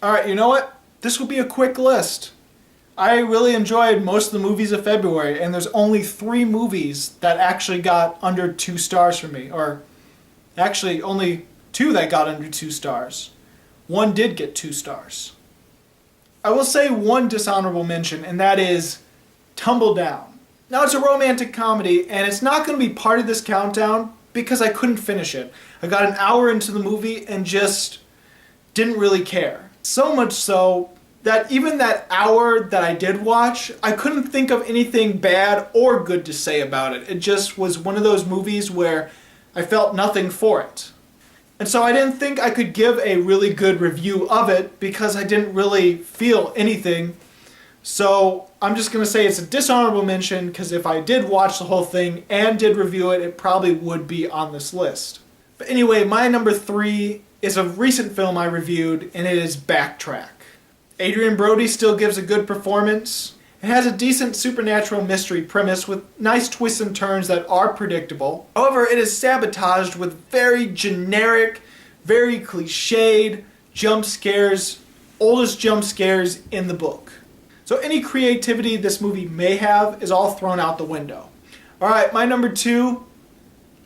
Alright, you know what? This will be a quick list. I really enjoyed most of the movies of February, and there's only 3 movies that actually got under 2 stars for me. Or, actually, only 2 that got under 2 stars. 1 did get 2 stars. I will say one dishonorable mention, and that is Tumble Down. Now, it's a romantic comedy, and it's not going to be part of this countdown because I couldn't finish it. I got an hour into the movie and just didn't really care. So much so that even that hour that I did watch, I couldn't think of anything bad or good to say about it. It just was one of those movies where I felt nothing for it. And so I didn't think I could give a really good review of it because I didn't really feel anything. So I'm just going to say it's a dishonorable mention because if I did watch the whole thing and did review it, it probably would be on this list. But anyway, my number 3 is a recent film I reviewed, and it is Backtrack. Adrien Brody still gives a good performance. It has a decent supernatural mystery premise with nice twists and turns that are predictable. However, it is sabotaged with very generic, very cliched jump scares, oldest jump scares in the book. So any creativity this movie may have is all thrown out the window. Alright, my number 2,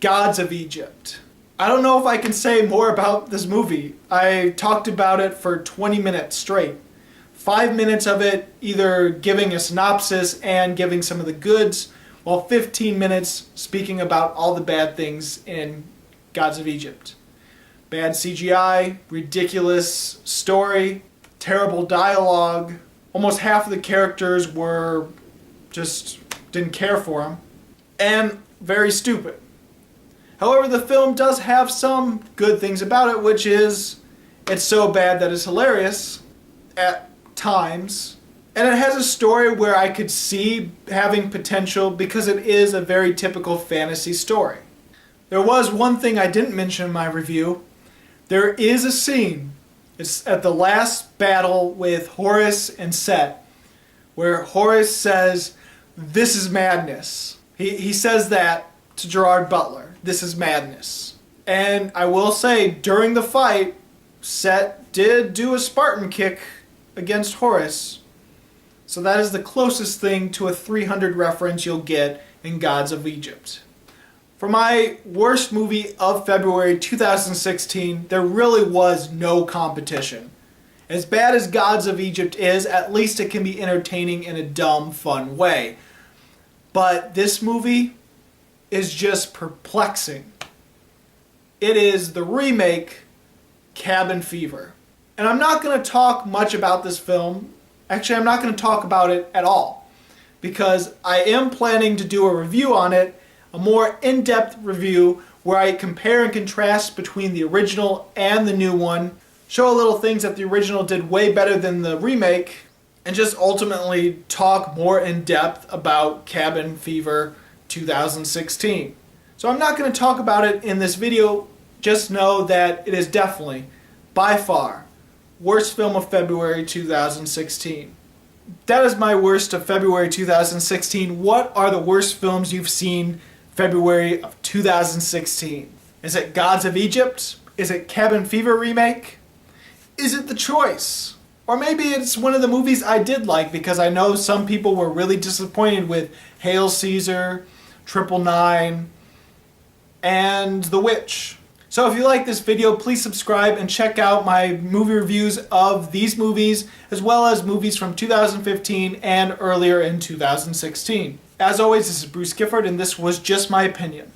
Gods of Egypt. I don't know if I can say more about this movie. I talked about it for 20 minutes straight. 5 minutes of it either giving a synopsis and giving some of the goods, while 15 minutes speaking about all the bad things in Gods of Egypt. Bad CGI, ridiculous story, terrible dialogue. Almost half of the characters were just didn't care for them, and very stupid. However, the film does have some good things about it, which is it's so bad that it's hilarious at times. And it has a story where I could see having potential because it is a very typical fantasy story. There was one thing I didn't mention in my review. There is a scene, it's at the last battle with Horus and Set, where Horus says, "This is madness." He says that to Gerard Butler. This is madness. And I will say, during the fight, Set did do a Spartan kick against Horus. So that is the closest thing to a 300 reference you'll get in Gods of Egypt. For my worst movie of February 2016, there really was no competition. As bad as Gods of Egypt is, at least it can be entertaining in a dumb, fun way. But this movie is just perplexing. It is the remake Cabin Fever. And I'm not going to talk much about this film. Actually, I'm not going to talk about it at all, because I am planning to do a review on it, a more in-depth review where I compare and contrast between the original and the new one, show a little things that the original did way better than the remake, and just ultimately talk more in depth about Cabin Fever 2016. So I'm not going to talk about it in this video. Just know that it is definitely, by far, worst film of February 2016. That is my worst of February 2016. What are the worst films you've seen February of 2016? Is it Gods of Egypt? Is it Cabin Fever remake? Is it The Choice? Or maybe it's one of the movies I did like, because I know some people were really disappointed with Hail Caesar, 999, and The Witch. So if you like this video, please subscribe and check out my movie reviews of these movies, as well as movies from 2015 and earlier in 2016. As always, this is Bruce Gifford, and this was Just My Opinion.